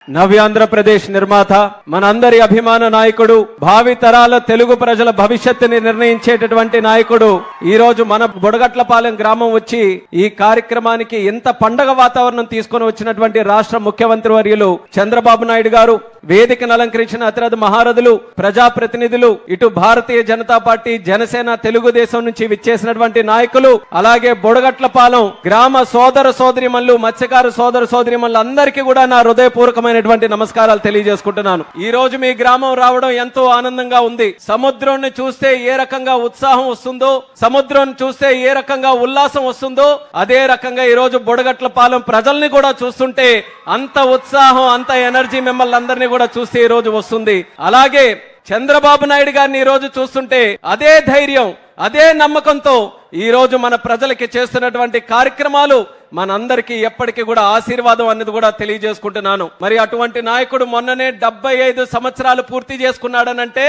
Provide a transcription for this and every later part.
నవ్యాంధ్రప్రదేశ్ నిర్మాత మనందరి అభిమాన నాయకుడు భావి తరాల తెలుగు ప్రజల భవిష్యత్తుని నిర్ణయించేటటువంటి నాయకుడు ఈ రోజు మన బుడగట్లపాలెం గ్రామం వచ్చి ఈ కార్యక్రమానికి ఎంత పండగ వాతావరణం తీసుకొని వచ్చినటువంటి రాష్ట్ర ముఖ్యమంత్రి వర్యులు చంద్రబాబు నాయుడు గారు, వేదికను అలంకరించిన అతిరథ మహారథులు, ప్రజాప్రతినిధులు, ఇటు భారతీయ జనతా పార్టీ, జనసేన, తెలుగుదేశం నుంచి విచ్చేసినటువంటి నాయకులు, అలాగే బుడగట్లపాలెం గ్రామ సోదర సోదరిమల్లు, మత్స్యకారు సోదర సోదరిమల్లు అందరికీ కూడా నా హృదయపూర్వకమైన నమస్కారాలు తెలియజేసుకుంటున్నాను. ఈ రోజు మీ గ్రామం రావడం ఎంతో ఆనందంగా ఉంది. సముద్రాన్ని చూస్తే ఏ రకంగా ఉత్సాహం వస్తుందో, సముద్రం చూస్తే ఏ రకంగా ఉల్లాసం వస్తుందో, అదే రకంగా ఈ రోజు బుడగట్లపాలెం ప్రజల్ని కూడా చూస్తుంటే అంత ఉత్సాహం, అంత ఎనర్జీ మిమ్మల్ని అందరినీ కూడా చూస్తే ఈ రోజు వస్తుంది. అలాగే చంద్రబాబు నాయుడు గారిని ఈ రోజు చూస్తుంటే అదే ధైర్యం, అదే నమ్మకంతో ఈ రోజు మన ప్రజలకి చేస్తున్నటువంటి కార్యక్రమాలు మనందరికీ ఎప్పటికీ కూడా ఆశీర్వాదం అనేది కూడా తెలియజేసుకుంటున్నాను. మరి అటువంటి నాయకుడు మొన్ననే 75 సంవత్సరాలు పూర్తి చేసుకున్నాడనంటే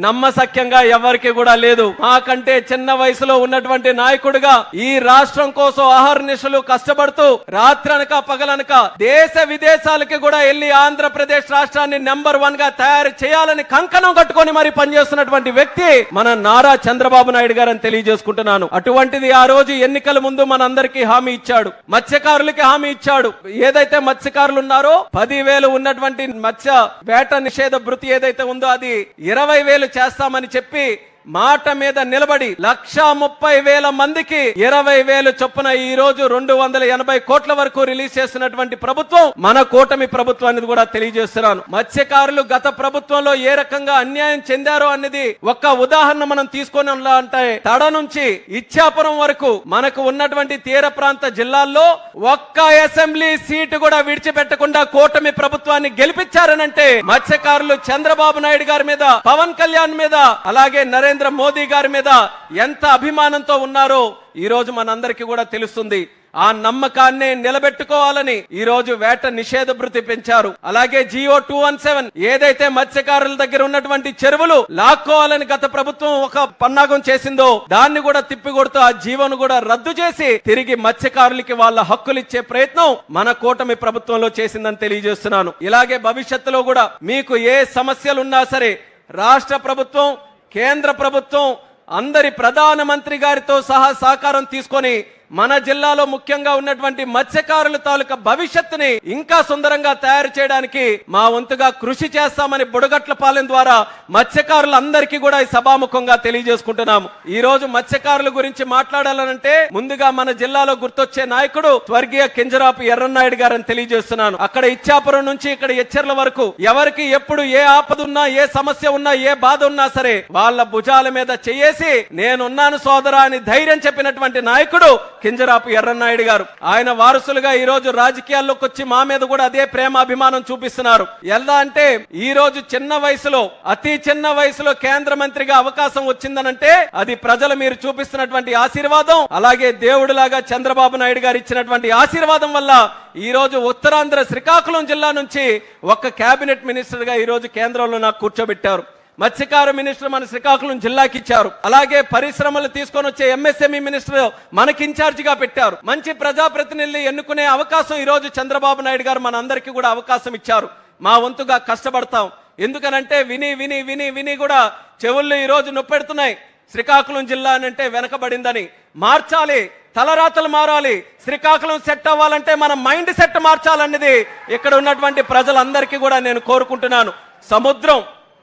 నమ్మశక్యంగా ఎవరికి కూడా లేదు. మాకంటే చిన్న వయసులో ఉన్నటువంటి నాయకుడిగా ఈ రాష్ట్రం కోసం అహర్నిశలు కష్టపడుతూ రాత్రనక పగలనక దేశ విదేశాలకి కూడా వెళ్లి ఆంధ్రప్రదేశ్ రాష్ట్రాన్ని నెంబర్ 1 గా తయారు చేయాలని కంకణం కట్టుకొని మరి పనిచేస్తున్నటువంటి వ్యక్తి మన నారా చంద్రబాబు నాయుడు గారని తెలియజేసుకుంటున్నాను. అటువంటిది ఆ రోజు ఎన్నికల ముందు మనందరికీ హామీ ఇచ్చాడు, మత్స్యకారులకి హామీ ఇచ్చాడు. ఏదైతే మత్స్యకారులు ఉన్నారో 10,000 ఉన్నటువంటి మత్స్య వేట నిషేధ భృతి ఏదైతే ఉందో అది 20,000 చేస్తామని చెప్పి మాట మీద నిలబడి 1,30,000 మందికి 20,000 చొప్పున ఈ రోజు 280 కోట్ల వరకు రిలీజ్ చేస్తున్నటువంటి ప్రభుత్వం మన కూటమి ప్రభుత్వం అనేది కూడా తెలియజేస్తున్నాను. మత్స్యకారులు గత ప్రభుత్వంలో ఏ రకంగా అన్యాయం చెందారో అనేది ఒక్క ఉదాహరణ మనం తీసుకొని అంటే తడ నుంచి ఇచ్చాపురం వరకు మనకు ఉన్నటువంటి తీర ప్రాంత జిల్లాల్లో ఒక్క అసెంబ్లీ సీటు కూడా విడిచిపెట్టకుండా కూటమి ప్రభుత్వాన్ని గెలిపించారనంటే మత్స్యకారులు చంద్రబాబు నాయుడు గారి మీద, పవన్ కళ్యాణ్ మీద, అలాగే నరేంద్ర మోదీ గారి మీద ఎంత అభిమానంతో ఉన్నారో ఈ రోజు మనందరికీ కూడా తెలుస్తుంది. ఆ నమ్మకాన్ని నిలబెట్టుకోవాలని ఈ రోజు వేట నిషేధ భృతి పెంచారు. అలాగే జియో 217 ఏదైతే మత్స్యకారుల దగ్గర ఉన్నటువంటి చెరువులు లాక్కోవాలని గత ప్రభుత్వం ఒక పన్నాగం చేసిందో దాన్ని కూడా తిప్పికొడుతూ ఆ జీవోను కూడా రద్దు చేసి తిరిగి మత్స్యకారులకి వాళ్ళ హక్కులు ఇచ్చే ప్రయత్నం మన కూటమి ప్రభుత్వంలో చేసిందని తెలియజేస్తున్నాను. ఇలాగే భవిష్యత్తులో కూడా మీకు ఏ సమస్యలున్నా సరే రాష్ట్ర ప్రభుత్వం, కేంద్ర ప్రభుత్వం అందరి ప్రధానమంత్రి గారితో సహా సహకారం తీసుకొని మన జిల్లాలో ముఖ్యంగా ఉన్నటువంటి మత్స్యకారుల తాలూకా భవిష్యత్తుని ఇంకా సుందరంగా తయారు చేయడానికి మా వంతుగా కృషి చేస్తామని బుడగట్లపాలెం ద్వారా మత్స్యకారులందరికీ కూడా ఈ సభాముఖంగా తెలియజేసుకుంటున్నాము. ఈ రోజు మత్స్యకారుల గురించి మాట్లాడాలనంటే ముందుగా మన జిల్లాలో గుర్తొచ్చే నాయకుడు స్వర్గీయ కింజరాపు ఎర్రన్నాయుడు గారని తెలియజేస్తున్నాను. అక్కడ ఇచ్చాపురం నుంచి ఇక్కడ ఎచ్చెర్ల వరకు ఎవరికి ఎప్పుడు ఏ ఆపద ఉన్నా, ఏ సమస్య ఉన్నా, ఏ బాధ ఉన్నా సరే వాళ్ళ భుజాల మీద చేయేసి నేనున్నాను సోదరా అని ధైర్యం చెప్పినటువంటి నాయకుడు కింజరాపు ఎర్రన్నాయుడు గారు. ఆయన వారసులుగా ఈ రోజు రాజకీయాల్లోకి వచ్చి మా మీద కూడా అదే ప్రేమ అభిమానం చూపిస్తున్నారు. ఎలా అంటే ఈ రోజు చిన్న వయసులో, అతి చిన్న వయసులో కేంద్ర మంత్రిగా అవకాశం వచ్చిందనంటే అది ప్రజలు మీరు చూపిస్తున్నటువంటి ఆశీర్వాదం, అలాగే దేవుడిలాగా చంద్రబాబు నాయుడు గారు ఇచ్చినటువంటి ఆశీర్వాదం వల్ల ఈ రోజు ఉత్తరాంధ్ర శ్రీకాకుళం జిల్లా నుంచి ఒక కేబినెట్ మినిస్టర్ గా ఈ రోజు కేంద్రంలో నాకు కూర్చోబెట్టారు. మత్స్యకార మినిస్టర్ మన శ్రీకాకుళం జిల్లాకి ఇచ్చారు. అలాగే పరిశ్రమలు తీసుకొని వచ్చే ఎంఎస్ఎంఈ మినిస్టర్ మనకి ఇన్ఛార్జ్ గా పెట్టారు. మంచి ప్రజాప్రతినిధులు ఎన్నుకునే అవకాశం ఈ రోజు చంద్రబాబు నాయుడు గారు మన అందరికీ కూడా అవకాశం ఇచ్చారు. మా వంతుగా కష్టపడతాం. ఎందుకనంటే విని విని విని విని కూడా చెవుళ్ళు ఈ రోజు నొప్పెడుతున్నాయి. శ్రీకాకుళం జిల్లా అంటే వెనకబడిందని మార్చాలి, తలరాతలు మారాలి, శ్రీకాకుళం సెట్ అవ్వాలంటే మన మైండ్ సెట్ మార్చాలన్నది ఇక్కడ ఉన్నటువంటి ప్రజలందరికీ కూడా నేను కోరుకుంటున్నాను. సముద్రం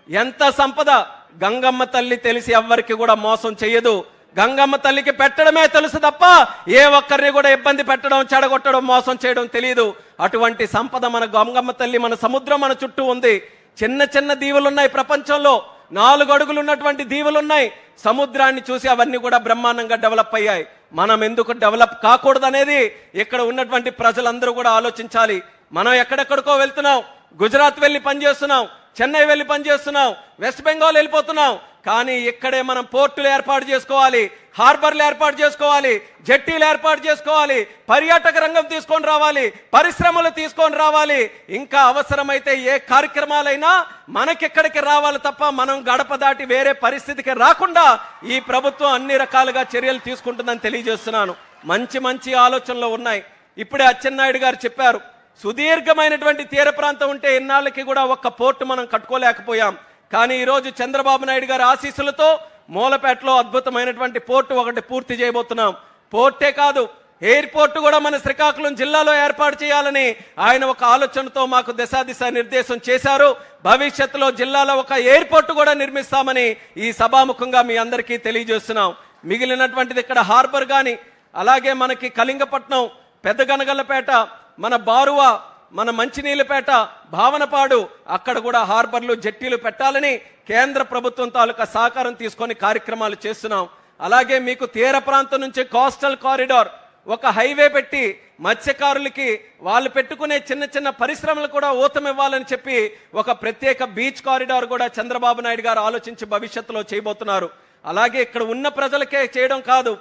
ఎంత సంపద, గంగమ్మ తల్లి తెలిసి ఎవ్వరికి కూడా మోసం చెయ్యదు. గంగమ్మ తల్లికి పెట్టడమే తెలుసు తప్ప ఏ ఒక్కరిని కూడా ఇబ్బంది పెట్టడం, చెడగొట్టడం, మోసం చేయడం తెలియదు. అటువంటి సంపద మన గంగమ్మ తల్లి, మన సముద్రం మన చుట్టూ ఉంది. చిన్న చిన్న దీవులున్నాయి ప్రపంచంలో, 4 అడుగులు ఉన్నటువంటి దీవులున్నాయి. సముద్రాన్ని చూసి అవన్నీ కూడా బ్రహ్మాండంగా డెవలప్ అయ్యాయి. మనం ఎందుకు డెవలప్ కాకూడదు అనేది ఇక్కడ ఉన్నటువంటి ప్రజలందరూ కూడా ఆలోచించాలి. మనం ఎక్కడెక్కడికో వెళ్తున్నాం, గుజరాత్ వెళ్ళి పనిచేస్తున్నాం, చెన్నై వెళ్ళి పనిచేస్తున్నాం, వెస్ట్ బెంగాల్ వెళ్ళిపోతున్నాం. కానీ ఇక్కడే మనం పోర్టులు ఏర్పాటు చేసుకోవాలి, హార్బర్లు ఏర్పాటు చేసుకోవాలి, జట్టీలు ఏర్పాటు చేసుకోవాలి, పర్యాటక రంగం తీసుకొని రావాలి, పరిశ్రమలు తీసుకొని రావాలి. ఇంకా అవసరమైతే ఏ కార్యక్రమాలైనా మనకిక్కడికి రావాలి తప్ప మనం గడప దాటి వేరే పరిస్థితికి రాకుండా ఈ ప్రభుత్వం అన్ని రకాలుగా చర్యలు తీసుకుంటుందని తెలియజేస్తున్నాను. మంచి మంచి ఆలోచనలు ఉన్నాయి. ఇప్పుడే అచ్చెన్నాయుడు గారు చెప్పారు, సుదీర్ఘమైనటువంటి తీర ప్రాంతం ఉంటే ఎన్నాళ్ళకి కూడా ఒక్క పోర్టు మనం కట్టుకోలేకపోయాం. కానీ ఈరోజు చంద్రబాబు నాయుడు గారి ఆశీస్సులతో మూలపేటలో అద్భుతమైనటువంటి పోర్టు ఒకటి పూర్తి చేయబోతున్నాం. పోర్టే కాదు, ఎయిర్పోర్ట్ కూడా మన శ్రీకాకుళం జిల్లాలో ఏర్పాటు చేయాలని ఆయన ఒక ఆలోచనతో మాకు దిశ నిర్దేశం చేశారు. భవిష్యత్తులో జిల్లాలో ఒక ఎయిర్పోర్ట్ కూడా నిర్మిస్తామని ఈ సభాముఖంగా మీ అందరికీ తెలియజేస్తున్నాం. మిగిలినటువంటిది ఇక్కడ హార్బర్ కానీ, అలాగే మనకి కళింగపట్నం, పెద్దగనగల్లపేట, మన బారువ, మన మంచినీళ్ళపేట, భావనపాడు, అక్కడ కూడా హార్బర్లు జట్టీలు పెట్టాలని కేంద్ర ప్రభుత్వం తాలూకా సహకారం తీసుకొని కార్యక్రమాలు చేస్తున్నాం. అలాగే మీకు తీర ప్రాంతం నుంచి కోస్టల్ కారిడార్ ఒక హైవే పెట్టి మత్స్యకారులకి వాళ్ళు పెట్టుకునే చిన్న చిన్న పరిశ్రమలు కూడా ఊతమివ్వాలని చెప్పి ఒక ప్రత్యేక బీచ్ కారిడార్ కూడా చంద్రబాబు నాయుడు గారు ఆలోచించి భవిష్యత్తులో చేయబోతున్నారు. అలాగే ఇక్కడ ఉన్న ప్రజలకే చేయడం కాదు,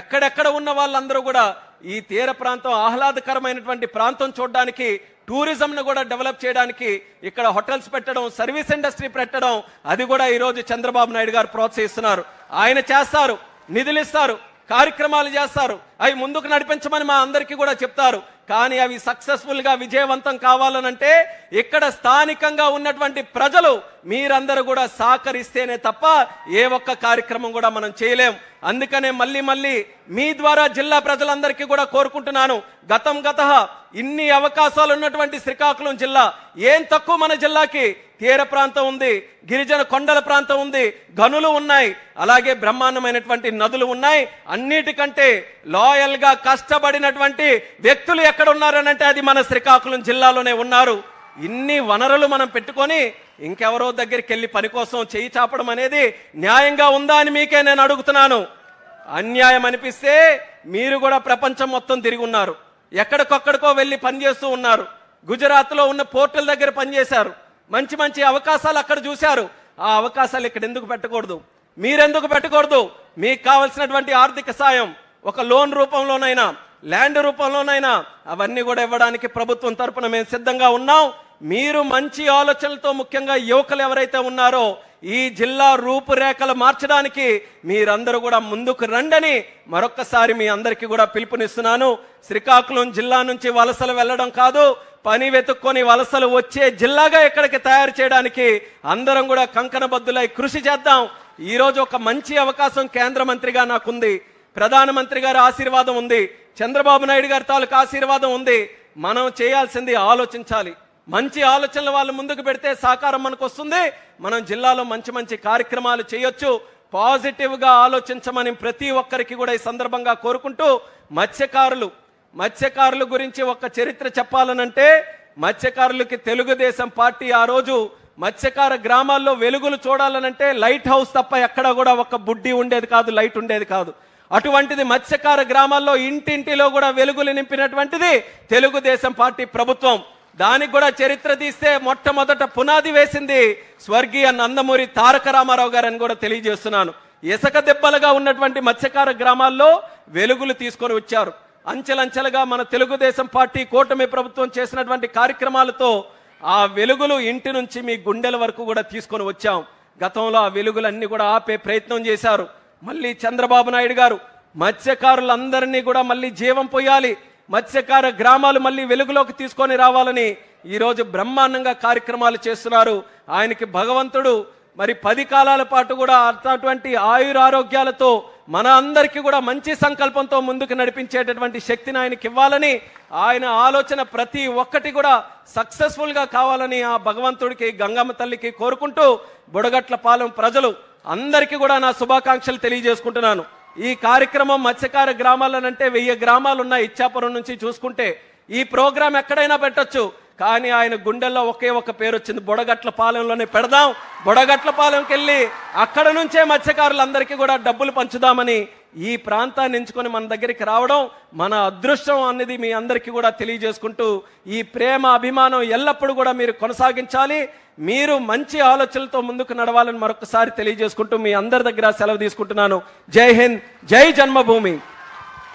ఎక్కడెక్కడ ఉన్న వాళ్ళందరూ కూడా ఈ తీర ప్రాంతం ఆహ్లాదకరమైనటువంటి ప్రాంతం చూడడానికి, టూరిజంను కూడా డెవలప్ చేయడానికి ఇక్కడ హోటల్స్ పెట్టడం, సర్వీస్ ఇండస్ట్రీ పెట్టడం, అది కూడా ఈరోజు చంద్రబాబు నాయుడు గారు ప్రోత్సహిస్తున్నారు. ఆయన చేస్తారు, నిధులు ఇస్తారు, కార్యక్రమాలు చేస్తారు, అవి ముందుకు నడిపించమని మా అందరికీ కూడా చెప్తారు. కానీ అవి సక్సెస్ఫుల్ గా విజయవంతం కావాలనంటే ఇక్కడ స్థానికంగా ఉన్నటువంటి ప్రజలు మీరందరూ కూడా సహకరిస్తేనే తప్ప ఏ ఒక్క కార్యక్రమం కూడా మనం చేయలేం. అందుకనే మళ్ళీ మీ ద్వారా జిల్లా ప్రజలందరికీ కూడా కోరుకుంటున్నాను, గత ఇన్ని అవకాశాలు ఉన్నటువంటి శ్రీకాకుళం జిల్లా ఏం తక్కువ మన జిల్లాకి? తీర ప్రాంతం ఉంది, గిరిజన కొండల ప్రాంతం ఉంది, గనులు ఉన్నాయి, అలాగే బ్రహ్మాండమైనటువంటి నదులు ఉన్నాయి. అన్నిటికంటే లాయల్ గా కష్టపడినటువంటి వ్యక్తులు ఎక్కడ ఉన్నారనంటే అది మన శ్రీకాకుళం జిల్లాలోనే ఉన్నారు. ఇన్ని వనరులు మనం పెట్టుకొని ఇంకెవరో దగ్గరికి వెళ్ళి పని కోసం చేయి చాపడం అనేది న్యాయంగా ఉందా అని మీకే నేను అడుగుతున్నాను. అన్యాయం అనిపిస్తే మీరు కూడా ప్రపంచం మొత్తం తిరిగి ఉన్నారు, ఎక్కడికొక్కడికో వెళ్ళి పనిచేస్తూ ఉన్నారు. గుజరాత్లో ఉన్న పోర్టుల దగ్గర పనిచేశారు, మంచి అవకాశాలు అక్కడ చూశారు. ఆ అవకాశాలు ఇక్కడ ఎందుకు పెట్టకూడదు? మీరెందుకు పెట్టకూడదు? మీకు కావలసినటువంటి ఆర్థిక సాయం ఒక లోన్ రూపంలోనైనా, ల్యాండ్ రూపంలోనైనా అవన్నీ కూడా ఇవ్వడానికి ప్రభుత్వం తరపున మేము సిద్ధంగా ఉన్నాం. మీరు మంచి ఆలోచనలతో, ముఖ్యంగా యువకులు ఎవరైతే ఉన్నారో ఈ జిల్లా రూపురేఖలు మార్చడానికి మీరందరూ కూడా ముందుకు రండని మరొక్కసారి మీ అందరికీ కూడా పిలుపునిస్తున్నాను. శ్రీకాకుళం జిల్లా నుంచి వలసలు వెళ్ళడం కాదు, పని వెతుక్కొని వలసలు వచ్చే జిల్లాగా ఇక్కడికి తయారు చేయడానికి అందరం కూడా కంకణబద్దులై కృషి చేద్దాం. ఈరోజు ఒక మంచి అవకాశం కేంద్ర మంత్రిగా నాకుంది, ప్రధానమంత్రి గారి ఆశీర్వాదం ఉంది, చంద్రబాబు నాయుడు గారి తాలూకు ఆశీర్వాదం ఉంది. మనం చేయాల్సింది ఆలోచించాలి. మంచి ఆలోచనలు వాళ్ళు ముందుకు పెడితే సహకారం మనకు వస్తుంది. మనం జిల్లాలో మంచి కార్యక్రమాలు చేయొచ్చు. పాజిటివ్ గా ఆలోచించమని ప్రతి ఒక్కరికి కూడా ఈ సందర్భంగా కోరుకుంటూ, మత్స్యకారుల గురించి ఒక చరిత్ర చెప్పాలనంటే, మత్స్యకారులకి తెలుగుదేశం పార్టీ ఆ రోజు మత్స్యకార గ్రామాల్లో వెలుగులు చూడాలనంటే లైట్ హౌస్ తప్ప ఎక్కడ కూడా ఒక బుడ్డి ఉండేది కాదు, లైట్ ఉండేది కాదు. అటువంటిది మత్స్యకార గ్రామాల్లో ఇంటింటిలో కూడా వెలుగులు నింపినటువంటిది తెలుగుదేశం పార్టీ ప్రభుత్వం. దానికి కూడా చరిత్ర తీస్తే మొట్టమొదట పునాది వేసింది స్వర్గీయ నందమూరి తారక రామారావు గారని కూడా తెలియజేస్తున్నాను. ఇసుక దెబ్బలుగా ఉన్నటువంటి మత్స్యకార గ్రామాల్లో వెలుగులు తీసుకొని వచ్చారు. అంచెలంచెలుగా మన తెలుగుదేశం పార్టీ కూటమి ప్రభుత్వం చేసినటువంటి కార్యక్రమాలతో ఆ వెలుగులు ఇంటి నుంచి మీ గుండెల వరకు కూడా తీసుకొని వచ్చాం. గతంలో ఆ వెలుగులన్నీ కూడా ఆపే ప్రయత్నం చేశారు. మళ్ళీ చంద్రబాబు నాయుడు గారు మత్స్యకారులందరినీ కూడా మళ్ళీ జీవం పోయాలి, మత్స్యకార గ్రామాలు మళ్ళీ వెలుగులోకి తీసుకొని రావాలని ఈరోజు బ్రహ్మాండంగా కార్యక్రమాలు చేస్తున్నారు. ఆయనకి భగవంతుడు మరి 10 కాలాల పాటు కూడా అటువంటి ఆయురారోగ్యాలతో మన అందరికీ కూడా మంచి సంకల్పంతో ముందుకు నడిపించేటటువంటి శక్తిని ఆయనకి ఇవ్వాలని, ఆయన ఆలోచన ప్రతి ఒక్కటి కూడా సక్సెస్ఫుల్ గా కావాలని ఆ భగవంతుడికి, గంగమ్మ తల్లికి కోరుకుంటూ బుడగట్లపాలెం ప్రజలు అందరికీ కూడా నా శుభాకాంక్షలు తెలియజేసుకుంటున్నాను. ఈ కార్యక్రమం మత్స్యకార గ్రామాలనంటే 1000 గ్రామాలు ఉన్నాయి ఇచ్చాపురం నుంచి చూసుకుంటే. ఈ ప్రోగ్రాం ఎక్కడైనా పెట్టొచ్చు, కానీ ఆయన గుండెల్లో ఒకే ఒక పేరు వచ్చింది, బుడగట్లపాలెంలోనే పెడదాం. బుడగట్లపాలెంకి వెళ్ళి అక్కడ నుంచే మత్స్యకారులందరికీ కూడా డబ్బులు పంచుదామని ఈ ప్రాంతాన్ని ఎంచుకొని మన దగ్గరికి రావడం మన అదృష్టం అనేది మీ అందరికీ కూడా తెలియజేసుకుంటూ, ఈ ప్రేమ అభిమానం ఎల్లప్పుడూ కూడా మీరు కొనసాగించాలి. మీరు మంచి ఆలోచనలతో ముందుకు నడవాలని మరొకసారి తెలియజేసుకుంటూ మీ అందరి దగ్గర సెలవు తీసుకుంటున్నాను. జై హింద్, జై జన్మభూమి.